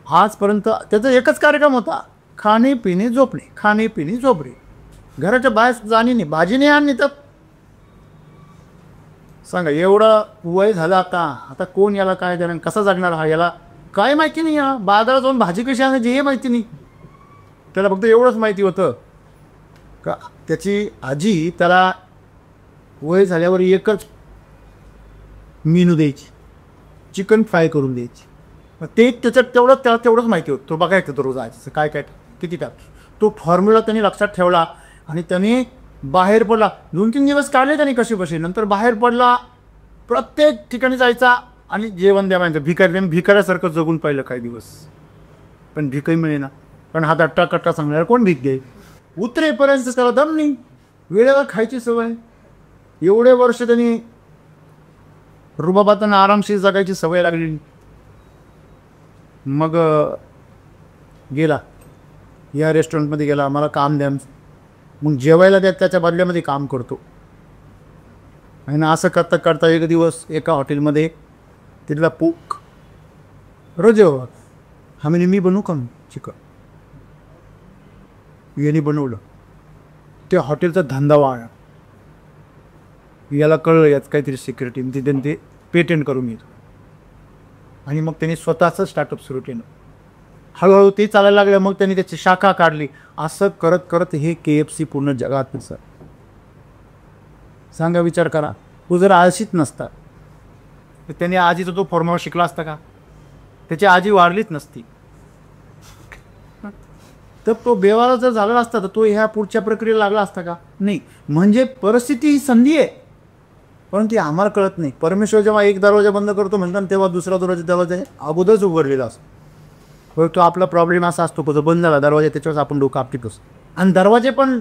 Speaker 1: आजपर्यंत त्याचा एकच कार्यक्रम होता, खाणे पिणे झोपणे, खाणे पिणे झोपणे, घराच्या बाहेर जाणे नाही, भाजी नाही आणली तर सांगा. एवढं वय झालं आता कोण याला काय देणार, कसा जगणार हा, याला काय माहिती नाही. या बाजारात जाऊन भाजी कशी आणायची हे माहिती नाही त्याला, फक्त एवढंच माहिती होतं का त्याची आजी त्याला वय झाल्यावर एकच मेनू द्यायची, चिकन फ्राय करून द्यायची. मग ते त्याच्यात त्याला तेवढंच माहिती होतं. तो बघायचं तो रोज आहे काय किती टाक. तो फॉर्म्युला त्यांनी लक्षात ठेवला आणि त्याने बाहेर पडला. 2-3 दिवस काढले त्यांनी कसे नंतर बाहेर पडला, प्रत्येक ठिकाणी जायचा आणि जेवण द्या म्हणायचं. भिकाऱ्यासारखं जगून पाहिलं काही दिवस, पण भीकही मिळेना, कारण हा दट्टा सांगणार कोण भीक घे. उतरेपर्यंत त्याला दम नाही, वेळेला खायची सवय. एवढे वर्ष त्यांनी रुबाबाताना आरामशीर जगायची सवय लागली. मग गेला या रेस्टॉरंटमध्ये गेला, मला काम द्या. मग जेवायला त्याच्या बदल्यामध्ये काम करतो. आणि असं करता एक दिवस एका हॉटेलमध्ये तिथला पूक रोज मी बनवू का चिकन, यांनी बनवलं. त्या हॉटेलचा धंदा वाढला. याला कळलं यात काहीतरी सिक्युरिटी, तिथे ते पेटेंट करून येतो. आणि मग त्यांनी स्वतःचं स्टार्टअप सुरू केलं. हळूहळू ते चालायला लागलं. मग त्यांनी त्याची शाखा काढली. असं करत हे KFC पूर्ण जगात सर. सांगा, विचार करा, तो जर आळशीत नसता तर त्याने आजीचा तो फॉर्म्युला शिकला असता का? त्याची आजी वाढलीच नसती तर तो बेवाला जर झाला असता तर तो ह्या पुढच्या प्रक्रियेला लागला असता का? नाही. म्हणजे परिस्थिती ही संधी आहे, परंतु ती आम्हाला कळत नाही. परमेश्वर जेव्हा एक दरवाजा बंद करतो म्हणतात, तेव्हा दुसरा दरवाजा अगोदरच उघडलेला असतो. तो आपला प्रॉब्लेम असा असतो, तो बंद झाला दरवाजा, त्याच्यावर आपण डोकं आपटितो. आणि दरवाजे पण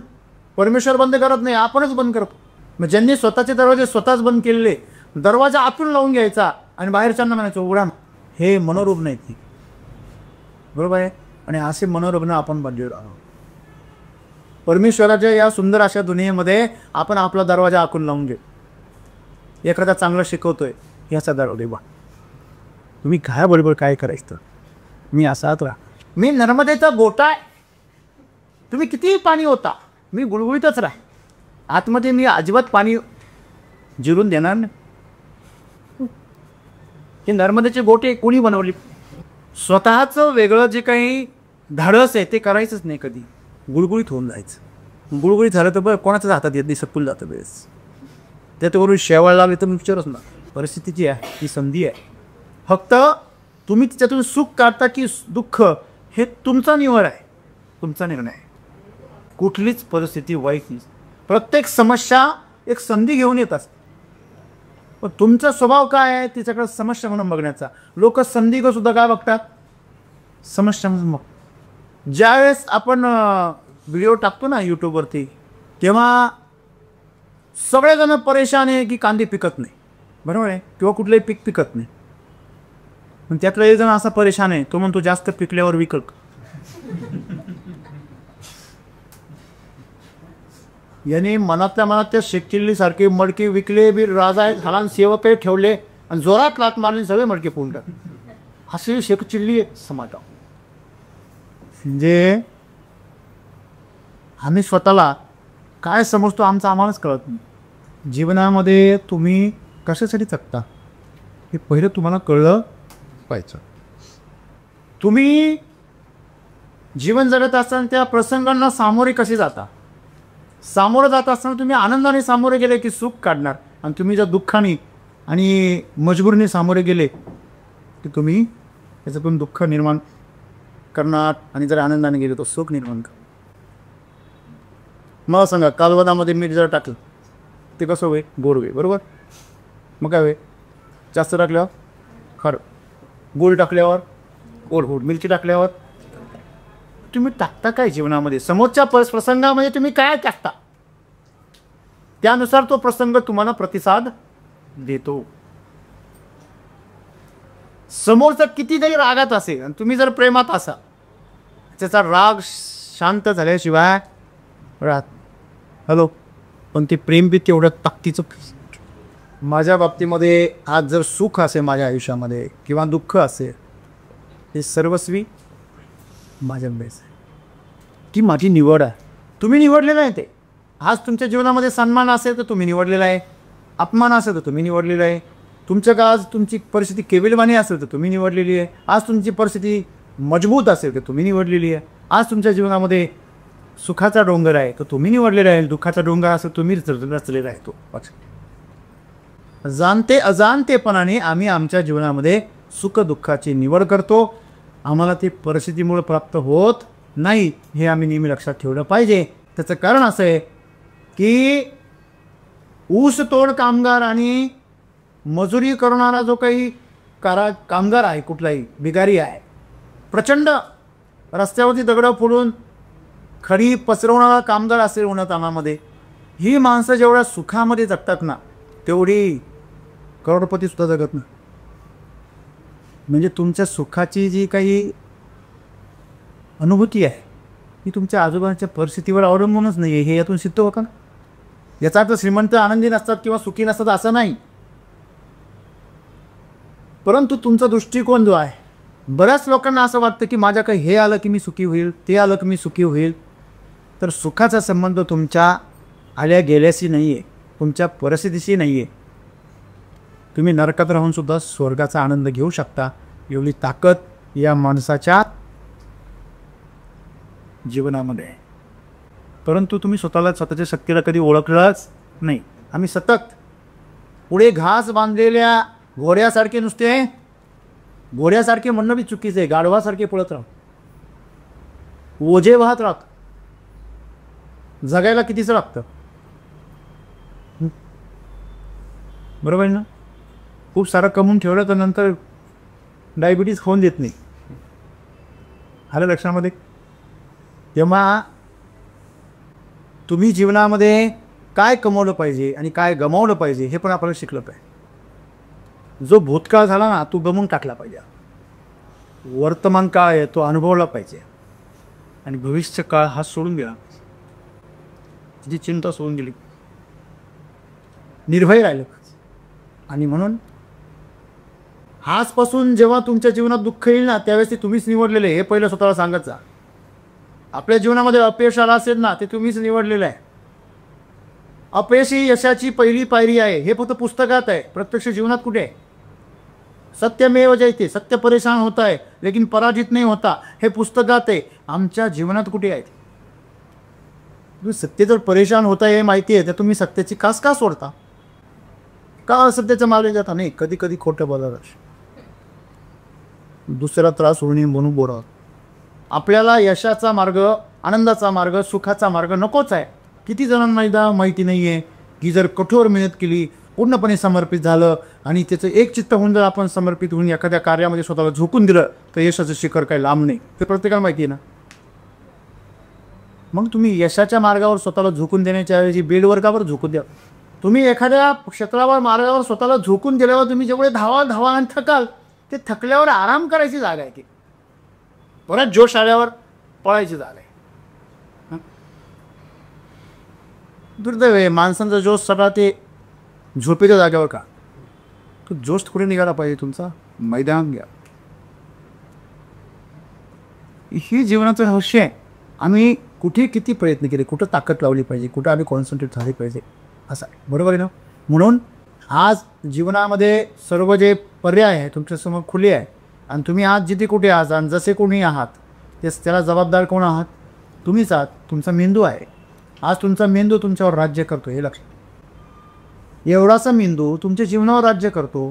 Speaker 1: परमेश्वर बंद करत नाही, आपणच बंद करतो. मग ज्यांनी स्वतःचे दरवाजे स्वतःच बंद केलेले, दरवाजा आतून लावून घ्यायचा आणि बाहेरच्यांना म्हणायचं उघडा, हे मनोरुग्ण नाहीत ती, बरोबर आहे. आणि असे मनोरुग्ण आपण बनलेलो आहोत. परमेश्वराच्या या सुंदर अशा दुनियेमध्ये आपण आपला दरवाजा आखून लावून घेऊ. एखादा चांगलं शिकवतोय, याचा दरवाजा बा, तुम्ही काय बरोबर काय करायचं, मी असाच राहा, मी नर्मदेचा गोटा आहे, तुम्ही कितीही पाणी होता, मी गुळगुळीतच राहा, आतमध्ये मी अजिबात पाणी जिरून देणार नाही. हे नर्मदेचे गोटे कोणी बनवले? स्वतःचं वेगळं जे काही धाडस आहे ते करायचंच नाही. कधी गुळगुळीत होऊन जायचं. गुळगुळीत झालं तर बरं, कोणाच्याच हातात येत नाही, सपूल जातं वेळेस. त्याच्यावरून शेवाळ लागले तर विचारच ना. परिस्थिती जी आहे ती संधी आहे. फक्त तुम्ही त्याच्यातून सुख काढता की दुःख, हे तुमचा निवड आहे, तुमचा निर्णय आहे. कुठलीच परिस्थिती वाईट नाही. प्रत्येक समस्या एक संधी घेऊन येत असते. पण तुमचा स्वभाव काय आहे तिच्याकडे समस्या म्हणून बघण्याचा. लोक संधी सुद्धा काय बघतात? समस्या म्हणून बघ. ज्यावेळेस आपण व्हिडिओ टाकतो ना यूट्यूबवरती, तेव्हा सगळेजण परेशान आहे की कांदे पिकत नाही, बरोबर आहे, किंवा कुठलंही पीक पिकत नाही. पण त्यातला एक जण असा परेशान आहे, तो म्हणतो जास्त पिकल्यावर विकल. याने मनातल्या मनात त्या शेकचिल्लीसारखे मडके विकले बी, राजा झाला सेवके ठेवले आणि जोरात लात मारली, सगळे मडके फोडून टाकले. अशी शेकचिल्ली समाज. म्हणजे आम्ही स्वतःला काय समजतो आमचं आम्हालाच कळत नाही. जीवनामध्ये तुम्ही कशासाठी जगता हे पहिलं तुम्हाला कळलं पाहिजे. तुम्ही जीवन जगत असताना त्या प्रसंगांना सामोरे कसे जाता, सामोरं जात असताना तुम्ही आनंदाने सामोरे गेले की सुख काढणार, आणि तुम्ही जर दुःखाने आणि मजबुरीने सामोरे गेले की तुम्ही त्याच्यातून दुःख निर्माण करणार, आणि जर आनंदाने गेले तो सुख निर्माण करणार. मला सांगा, कालवणामध्ये मीठ जर टाकलं ते कसं होईल? गोड होईल, बरोबर. मग काय होईल? जास्त टाकल्यावर खरं, गोड टाकल्यावर गोड गोड, मिरची टाकल्यावर. तुम्ही टाकता काय जीवनामध्ये? समोरच्या प्रसंगामध्ये तुम्ही काय टाकता, त्यानुसार तो प्रसंग तुम्हाला प्रतिसाद देतो. समोरचा किती जरी रागात असेल आणि तुम्ही जर प्रेमात असा, त्याचा राग शांत झाल्याशिवाय राहत. हॅलो, पण ते प्रेम बी तेवढ्या ताकदीचं. माझ्या बाबतीमध्ये आज जर सुख असेल माझ्या आयुष्यामध्ये किंवा दुःख असेल, हे सर्वस्वी माझ्याकडेच आहे. ती माझी निवड आहे. तुम्ही निवडलेलं आहे ते. आज तुमच्या जीवनामध्ये सन्मान असेल तर तुम्ही निवडलेला आहे, अपमान असेल तर तुम्ही निवडलेला आहे. तुमच्या का आज तुमची परिस्थिती केविलवाणी असेल तर तुम्ही निवडलेली आहे. आज तुमची परिस्थिती मजबूत असेल तर तुम्ही निवडलेली आहे. आज तुमच्या जीवनामध्ये सुखाचा डोंगर आहे तर तुम्ही निवडलेला आहे. दुःखाचा डोंगर असेल तुम्ही रचलेला आहे. तो जाणते अजाणतेपणाने आम्ही आमच्या जीवनामध्ये सुख दुःखाची निवड करतो. आम्हाला ते परिस्थितीमुळे प्राप्त होत नाही, हे आम्ही नेहमी लक्षात ठेवलं पाहिजे. त्याचं कारण असं आहे की ऊसतोड कामगार आणि मजुरी करणारा जो काही कामगार आहे, कुठलाही भिकारी आहे, प्रचंड रस्त्यावरती दगडं फोडून खडी पसरवणारा कामगार असेल उन्हातानामध्ये, ही माणसं जेवढ्या सुखामध्ये जगतात ना, तेवढी करोडपती सुद्धा जगत नाही. म्हणजे तुमच्या सुखाची जी काही अनुभूती आहे ही तुमच्या आजूबाजूच्या परिस्थितीवर अवलंबूनच नाही आहे, हे यातून सिद्ध होतं ना. याचा अर्थ श्रीमंत आनंदी नसतात किंवा सुखी नसतात असं नाही, परंतु तुमचा दृष्टिकोन जो आहे, बऱ्याच लोकांना असं वाटतं की माझ्याकडे हे आलं की मी सुखी होईल, ते आलं की मी सुखी होईल. तर सुखाचा संबंध तुमच्या आल्या गेल्याशी नाही आहे, तुमच्या परिस्थितीशी नाही आहे. तुम्ही नरकात राहून सुद्धा स्वर्गाचा आनंद घेऊ शकता, एवढी ताकद या माणसाच्या जीवनामध्ये आहे. परंतु तुम्ही स्वतःच्या शक्तीला कधी ओळखलंच नाही. आम्ही सतत पुढे घास बांधलेल्या घोड्यासारखे, नुसते घोड्यासारखे म्हणणं बी चुकीचं आहे, गाढवासारखे पळत राहतो, ओझे वाहत राहतो. जगायला कितीच लागतं, बरोबर आहे ना. खूप सारं कमवून ठेवलं तर नंतर डायबिटीज होऊन देत नाही, आलं लक्षामध्ये. तेव्हा तुम्ही जीवनामध्ये काय कमवलं पाहिजे आणि काय गमावलं पाहिजे हे पण आपल्याला शिकलं पाहिजे. जो भूतकाळ झाला ना तो गमवून टाकला पाहिजे, वर्तमान काळ आहे तो अनुभवला पाहिजे, आणि भविष्य काळ हा सोडून गेला, त्याची चिंता सोडून गेली, निर्भय राहिलं. आणि म्हणून आजपासून जेव्हा तुमच्या जीवनात दुःख येईल ना, त्यावेळेस ते तुम्हीच निवडलेले हे पहिलं स्वतःला सांगत जा. आपल्या जीवनामध्ये अपयश आलं असेल ना, ते तुम्हीच निवडलेलं आहे. अपयश ही यशाची पहिली पायरी आहे, हे फक्त पुस्तकात आहे, प्रत्यक्ष जीवनात कुठे आहे? सत्यमेव जयते, सत्य परेशान होता है लेकिन पराजित नहीं होता, हे पुस्तकात आहे. आमच्या जीवनात कुठे आहे? तुम्ही सत्य जर परेशान होता हे माहिती आहे तर तुम्ही सत्याची कास का सोडता? का असत्याच्या मागे जाता? नाही, कधी कधी खोटं बोलायला दुसरा त्रास होणे म्हणून बोलावं. आपल्याला यशाचा मार्ग, आनंदाचा मार्ग, सुखाचा मार्ग नकोच आहे. किती जणांना माहिती नाही आहे की जर कठोर मेहनत केली, पूर्णपणे समर्पित झालं आणि त्याचं एक चित्त होऊन जर आपण समर्पित होऊन एखाद्या कार्यामध्ये स्वतःला झोकून दिलं तर यशाचं शिखर काही लांब नाही, ते प्रत्येकाला माहिती आहे ना. मग तुम्ही यशाच्या मार्गावर स्वतःला झोकून देण्याच्या ऐवजी बेडवर का बरं झोकून द्या. तुम्ही एखाद्या क्षेत्रावर मार्गावर स्वतःला झोकून दिल्यावर तुम्ही जेवढे धावा आणि थकाल, ते थकल्यावर आराम करायची जागा आहे ती. परत जोश आल्यावर पळायची जागा आहे. दुर्दैव आहे माणसांचा जोश सगळा ते झोपेच्या जागेवर का. तो जोश कुठे निघाला पाहिजे तुमचा, मैदान घ्या. ही जीवनाचं रहस्य आहे. आम्ही कुठे किती प्रयत्न केले, कुठं ताकद लावली पाहिजे, कुठं आम्ही कॉन्सन्ट्रेट झाले पाहिजे, असं आहे. बरोबर आहे ना. म्हणून आज जीवनामध्ये सर्व जे पर्याय आहे तुमच्यासमोर खुले आहे. आणि तुम्ही आज जिथे कुठे आहात आणि जसे कोणी आहात त्याला जबाबदार कोण आहात, तुम्हीच आहात. तुमचा मेंदू आहे. आज तुमचा मेंदू तुमच्यावर राज्य करतो, हे लक्षात. एवढासा मेंदू तुमच्या जीवनावर राज्य करतो,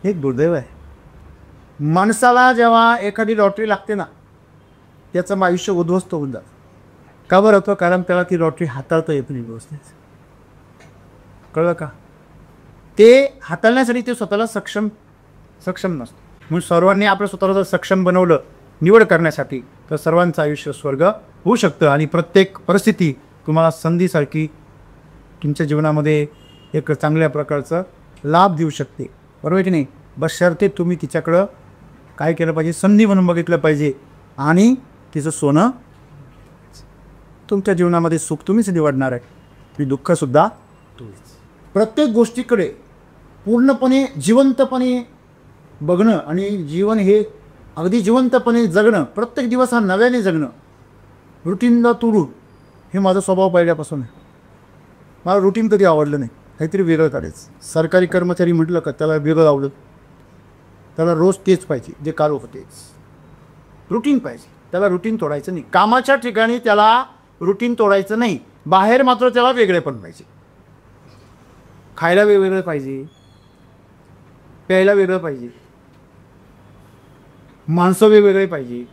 Speaker 1: हे एक दुर्दैव आहे. माणसाला जेव्हा एखादी लॉटरी लागते ना, त्याचं आयुष्य उद्ध्वस्त होऊन जातं. का बरं होतं? कारण त्याला ती लॉटरी हाताळता येत नाही व्यवस्थित. कळलं का. ते हाताळण्यासाठी ते स्वतःला सक्षम नसतं. म्हणून सर्वांनी आपलं स्वतःला जर सक्षम बनवलं निवड करण्यासाठी, तर सर्वांचं आयुष्य स्वर्ग होऊ शकतं. आणि प्रत्येक परिस्थिती तुम्हाला संधीसारखी तुमच्या जीवनामध्ये एक चांगल्या प्रकारचा लाभ देऊ शकते. बरोबर की नाही. बशर्ते तुम्ही तिच्याकडं काय केलं पाहिजे, संधी म्हणून बघितलं पाहिजे आणि तिचं सोनं. तुमच्या जीवनामध्ये सुख तुम्हीच निवडणार आहे, मी दुःखसुद्धा तुम्हीच. प्रत्येक गोष्टीकडे पूर्णपणे जिवंतपणे बघणं आणि जीवन हे अगदी जिवंतपणे जगणं, प्रत्येक दिवस हा नव्याने जगणं, रुटीनला तोडून, हे माझा स्वभाव पहिल्यापासून आहे. मला रुटीन कधी आवडलं नाही, काहीतरी वेगळं काढायचं. सरकारी कर्मचारी म्हटलं का त्याला वेगळं आवडत, त्याला रोज तेच पाहिजे जे काल होतं तेच. रुटीन पाहिजे, त्याला रुटीन तोडायचं नाही. कामाच्या ठिकाणी त्याला रुटीन तोडायचं नाही, बाहेर मात्र त्याला वेगळे पण पाहिजे. खायला वेगवेगळं पाहिजे, प्यायला वेगळं पाहिजे, माणसं वेगवेगळे पाहिजे,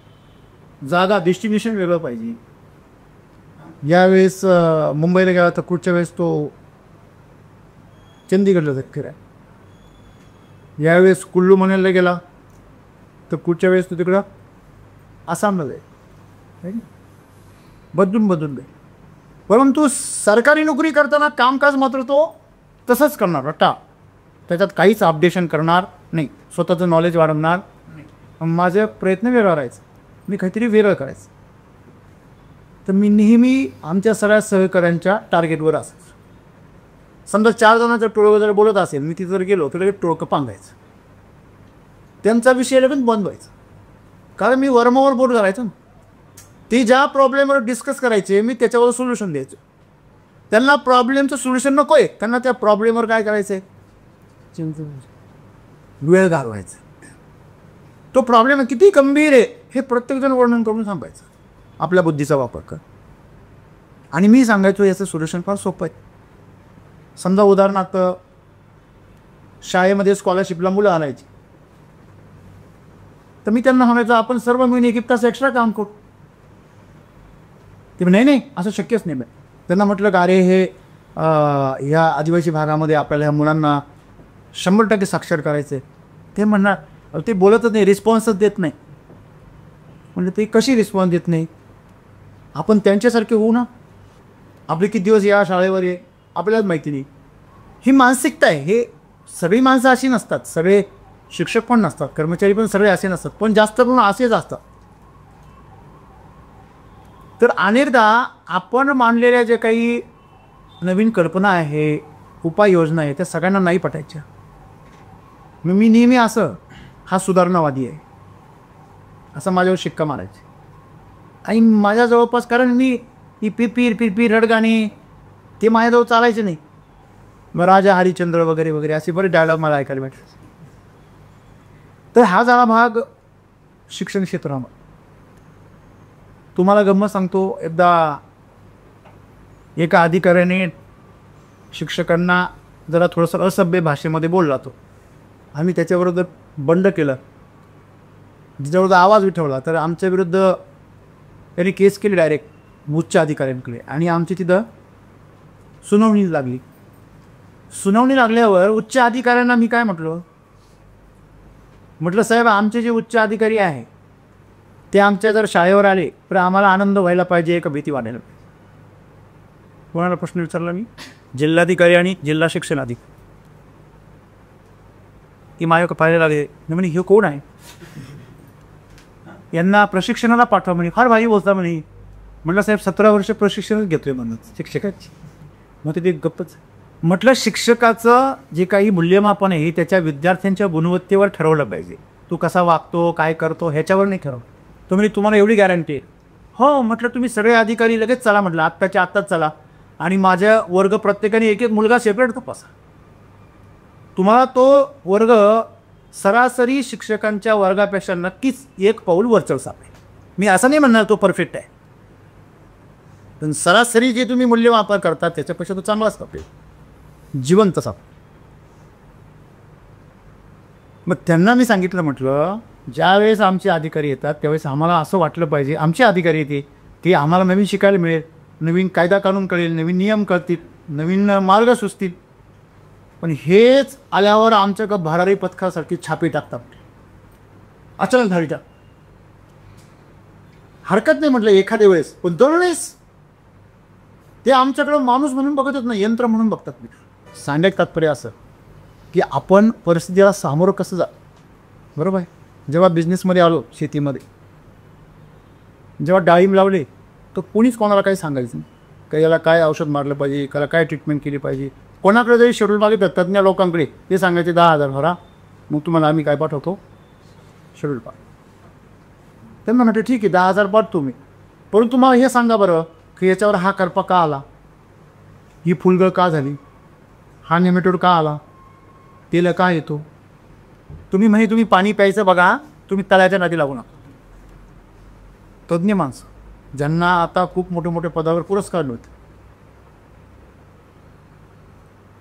Speaker 1: जागा डेस्टिनेशन वेगळं पाहिजे. यावेळेस मुंबईला गेला तर पुढच्या वेळेस तो चंदीगडला फिराय. यावेळेस कुल्लू मनालीला गेला तर पुढच्या वेळेस तो तिकडं आसामला जाईल. बदलून जाईल. परंतु सरकारी नोकरी करताना कामकाज मात्र तो तसंच करणार रट्टा. त्याच्यात काहीच अपडेशन करणार नाही, स्वतःचं नॉलेज वाढवणार नाही. माझे प्रयत्न वेगळा राहायचा, मी काहीतरी वेगळं करायचं. तर मी नेहमी आमच्या सगळ्या सहकाऱ्यांच्या टार्गेटवर असायचं. समजा 4 जणांचं टोळकं जर बोलत असेल, मी तिथं जर गेलो तर टोळकं पांगायचं, त्यांचा विषय लगेच बंद व्हायचा. कारण मी वर्मावर बोट घालायचं ना. ते ज्या प्रॉब्लेमवर डिस्कस करायचे मी त्याच्यावर सोल्युशन द्यायचं. त्यांना प्रॉब्लेमचं सोल्युशन नको आहे, त्यांना त्या प्रॉब्लेमवर काय करायचं आहे, वेळ घालवायचा. तो प्रॉब्लेम किती गंभीर आहे हे प्रत्येकजण वर्णन करून सांगायचं, आपल्या बुद्धीचा वापर कर. आणि मी सांगायचो याचं सोल्युशन फार सोपं आहे. समजा उदाहरणार्थ शाळेमध्ये स्कॉलरशिपला मुलं आणायची, तर मी त्यांना म्हणायचं आपण सर्व मिळून 1 तास एक्स्ट्रा काम करू. ते नाही असं शक्यच नाही. त्यांना म्हटलं का अरे हे ह्या आदिवासी भागामध्ये आपल्याला ह्या मुलांना 100% साक्षर करायचं आहे. ते म्हणणार ते बोलतच नाही, रिस्पॉन्सच देत नाही. म्हणजे ते कशी रिस्पॉन्स देत नाही, आपण त्यांच्यासारखे होऊ ना. आपले किती दिवस या शाळेवर आहे आपल्यालाच माहिती नाही. ही मानसिकता आहे. हे सगळी माणसं अशी नसतात, सगळे शिक्षक पण नसतात, कर्मचारी पण सगळे असे नसतात, पण जास्त करून असेच असतात. तर अनेकदा आपण मांडलेल्या जे काही नवीन कल्पना आहे, उपाययोजना आहे, त्या सगळ्यांना नाही पटायच्या. मी नेहमी असं हा सुधारणावादी आहे असं माझ्यावर शिक्का मारायचे. आणि माझ्या जवळपास कारण मी ही पिरपीर रडगाणी ते माझ्याजवळ चालायचे नाही. मग राजा हरिश्चंद्र वगैरे वगैरे असे बरे डायलॉग मला ऐकायला भेटले. तर हा झाला भाग शिक्षण क्षेत्रामध्ये. तुम्हाला गंमत सांगतो, एकदा एका अधिकाऱ्याने शिक्षकांना जरा थोडंसं असभ्य भाषेमध्ये बोलला. तो आम्ही त्याच्याविरुद्ध बंड केलं, त्याच्याविरुद्ध आवाज उठवला. तर आमच्या विरुद्ध त्यांनी केस केली डायरेक्ट उच्च अधिकाऱ्यांकडे. आणि आमची तिथं सुनावणी लागली. सुनावणी लागल्यावर उच्च अधिकाऱ्यांना मी काय म्हटलं साहेब आमचे जे उच्च अधिकारी आहे ते आमच्या जर शाळेवर आले तर आम्हाला आनंद व्हायला पाहिजे का भीती वाटायला पाहिजे. कोणाला प्रश्न विचारला मी? जिल्हाधिकारी आणि जिल्हा शिक्षण अधिकारी. ती माझ्या पाहायला लागले म्हणे हे कोण आहे, यांना प्रशिक्षणाला पाठवा म्हणे. फार भारी बोलता म्हणे. म्हटलं साहेब 17 वर्ष प्रशिक्षणच घेतोय म्हणून शिक्षकाची. मग ते गप्पच. म्हटलं शिक्षकाचं जे काही मूल्यमापन आहे त्याच्या विद्यार्थ्यांच्या गुणवत्तेवर ठरवलं पाहिजे. तू कसा वागतो, काय करतो ह्याच्यावर नाही ठरव. तुम्हाला एवढी गॅरंटी आहे? हो. म्हटलं तुम्ही सगळे अधिकारी लगेच चला, म्हटलं आत्ताच्या आत्ताच चला आणि माझ्या वर्ग प्रत्येकाने एक एक मुलगा सेपरेट तपासा. तुम्हाला तो वर्ग सरासरी शिक्षकांच्या वर्गापेक्षा नक्कीच एक पाऊल वरचढ सापडेल. मी असं नाही म्हणणार तो परफेक्ट आहे, पण सरासरी जे तुम्ही मूल्यमापन करता त्याच्यापेक्षा तो चांगलाच सापडेल, जिवंत सापडेल. मग त्यांना मी सांगितलं, म्हटलं ज्यावेळेस आमचे अधिकारी येतात त्यावेळेस आम्हाला असं वाटलं पाहिजे, आमचे अधिकारी येते की आम्हाला नवीन शिकायला मिळेल, नवीन कायदा कानून कळेल, नवीन नियम कळतील, नवीन मार्ग सुचतील. पण हेच आल्यावर आमच्या भरारी पथकासारखी छापे टाकतात, अचानक धाडी टाक. हरकत नाही म्हटलं एखाद्या वेळेस, पण दरवेळेस ते आमच्याकडं माणूस म्हणून बघतच नाही, यंत्र म्हणून बघतात. मी सांगायचं तात्पर्य असं की आपण परिस्थितीला सामोरं कसं जा. बरोबर आहे. जेव्हा बिझनेसमध्ये आलो, शेतीमध्ये जेव्हा डाळिंब लावले तर कोणीच कोणाला काही सांगायचं नाही, का याला काय औषध मारलं पाहिजे, त्याला काय ट्रीटमेंट केली पाहिजे. कोणाकडे जरी शेड्यूल मागितलं तज्ज्ञ लोकांकडे ते सांगायचे 10,000 भरा, मग तुम्हाला आम्ही काय पाठवतो, शेड्यूल पाठ. त्यांना म्हटलं ठीक आहे 10,000 पाठवतो मी, परंतु मला हे सांगा बरं की याच्यावर हा करपा का आला, ही फुलगळ का झाली, हा नेमॅटोड का आला, तेल का येतो. तुम्ही पाणी प्यायचं बघा, तुम्ही तळ्याच्या नदी लागू नका. तज्ज्ञ माणसं ज्यांना आता खूप मोठे मोठे पदावर पुरस्कार मिळतात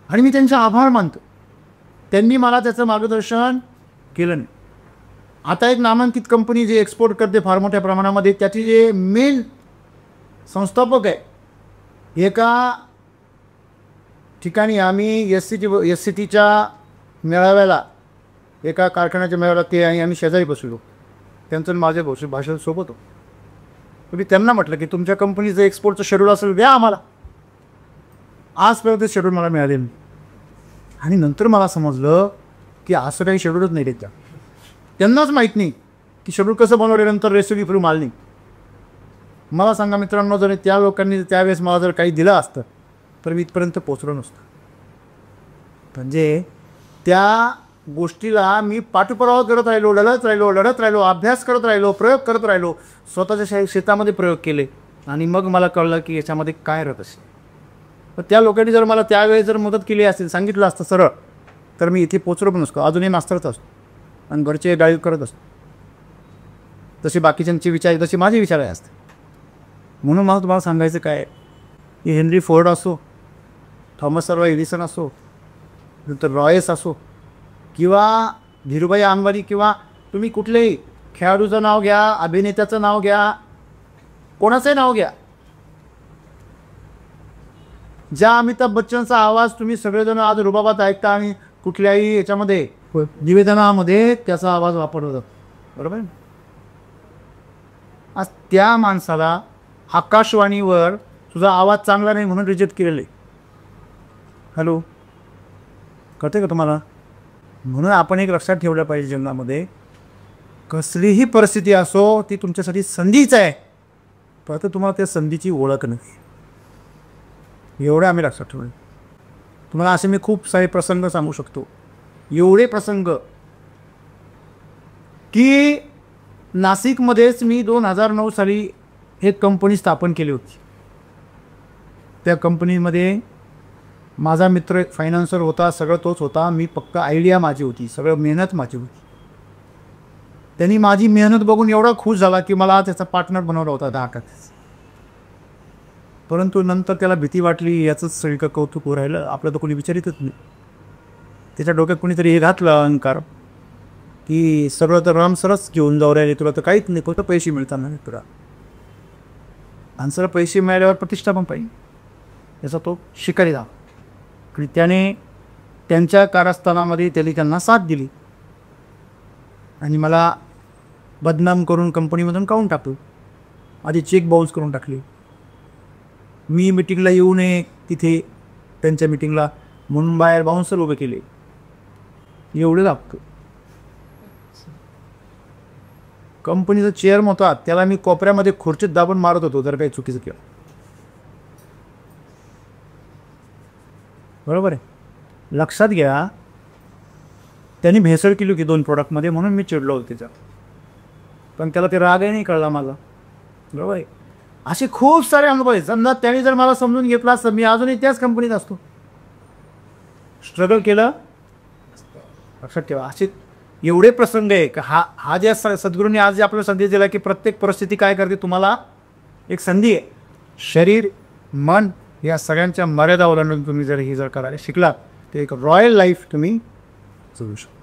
Speaker 1: आणि मी त्यांचा आभार मानतो, त्यांनी मला त्याचं मार्गदर्शन केलं नाही. आता एक नामांकित कंपनी जे एक्सपोर्ट करते फार मोठ्या प्रमाणामध्ये, त्याची जे मेन संस्थापक आहे, एका ठिकाणी आम्ही SCTच्या मेळाव्याला, एका कारखान्याच्या मेळाव्याला ते आणि आम्ही शेजारी बसलो. त्यांचं माझ्या भाषण सोबत होतं. मी त्यांना म्हटलं की तुमच्या कंपनीचं एक्सपोर्टचं शेड्यूल असेल द्या आम्हाला. आजपर्यंत शेड्यूल मला मिळाले नाही. आणि नंतर मला समजलं की असं काही शेड्यूलच नाही देत. त्यांनाच माहीत नाही की शेड्यूल कसं बनवल्यानंतर रेसिपी फ्री माल नाही. मला सांगा मित्रांनो, जर त्या लोकांनी त्यावेळेस मला जर काही दिलं असतं तर मी इथपर्यंत पोचलो नसतो. म्हणजे त्या गोष्टीला मी पाठपुरावा करत राहिलो, लढत राहिलो, अभ्यास करत राहिलो, प्रयोग करत राहिलो, स्वतःच्या शेतामध्ये प्रयोग केले आणि मग मला कळलं की याच्यामध्ये काय रस असेल. तर त्या लोकांनी जर मला त्यावेळेस जर मदत केली असेल, सांगितलं असतं सरळ, तर मी इथे पोचलो पण नसतो. अजूनही मास्तरच असतो आणि घरचे डाळी करत असतो. तसे बाकीच्यांचे विचार, तसे माझे विचार असते. म्हणून मला तुम्हाला सांगायचं काय की हेनरी फोर्ड असो, थॉमस अल्वा एडिसन असो, नंतर रॉयस असो, किंवा धीरूभाई अंबानी, किंवा तुम्ही कुठलेही खेळाडूचं नाव घ्या, अभिनेत्याचं नाव घ्या, कोणाचंही नाव घ्या, ज्या अमिताभ बच्चनचा आवाज तुम्ही सगळेजण आज रुबाबात ऐकता आणि कुठल्याही याच्यामध्ये निवेदनामध्ये त्याचा आवाज वापरला जातो. बरोबर. आज त्या माणसाला आकाशवाणीवर तुझा आवाज चांगला नाही म्हणून रिजेक्ट केलेलं आहे. हॅलो, कळते का तुम्हाला? म्हणून आपण एक लक्षात ठेवलं पाहिजे, जीवनामध्ये कसलीही परिस्थिती असो ती तुमच्यासाठी संधीच आहे, परंतु तुम्हाला त्या संधीची ओळख नाही. एवढं आम्ही लक्षात ठेवलं. तुम्हाला असे मी खूप सारे प्रसंग सांगू शकतो. एवढे प्रसंग की नाशिकमध्येच मी 2009 साली एक कंपनी स्थापन केली होती. त्या कंपनीमध्ये माझा मित्र एक फायनान्सर होता, सगळं तोच होता. मी फक्त आयडिया माझी होती, सगळं मेहनत माझी होती. त्यांनी माझी मेहनत बघून एवढा खुश झाला की मला त्याचा पार्टनर बनवला होता 10 टक्के. परंतु नंतर त्याला भीती वाटली, याचंच सगळं कौतुक हो राहिलं, आपलं तर कोणी विचारितच नाही. त्याच्या डोक्यात कोणीतरी हे घातलं अहंकार की सगळं तर रामसरच घेऊन जाऊ राहिले, तुला तर काहीच नाही, फक्त पैसे मिळतात ना तुला. आणि सर पैसे मिळाल्यावर प्रतिष्ठा पण पाहिजे, याचा तो शिकारी झाला. आणि त्याने त्यांच्या कारस्थानामध्ये त्यांना साथ दिली आणि मला बदनाम करून कंपनीमधून काढून टाकलं. आधी चेक बाउन्स करून टाकली. मी मिटिंगला येऊ नये तिथे त्यांच्या मिटिंगला म्हणून बाहेर बाउन्सर उभे केले. एवढे लागतं. कंपनीचा चेअर होता त्याला मी कोपऱ्यामध्ये खुर्चीत दाबून मारत होतो जर काही चुकीचं केलं. बरोबर आहे. लक्षात घ्या, त्यांनी भेसळ केली की 2 प्रोडक्टमध्ये म्हणून मी चिडलो होतो त्याचा, पण त्याला ते रागही नाही कळला माझा. बरोबर आहे. असे खूप सारे अनुभव आहेत. समजा त्याने जर मला समजून घेतला असतं मी अजूनही त्याच कंपनीत असतो. स्ट्रगल केलं. लक्षात ठेवा, असे एवढे प्रसंग आहे की हा ज्या सद्गुरूंनी आज जे आपल्याला संदेश दिला की प्रत्येक परिस्थिती काय करते, तुम्हाला एक संधी आहे. शरीर मन या सगळ्यांच्या मर्यादा ओलांडून तुम्ही जर करायला शिकलात तर एक रॉयल लाईफ तुम्ही जगू शकता.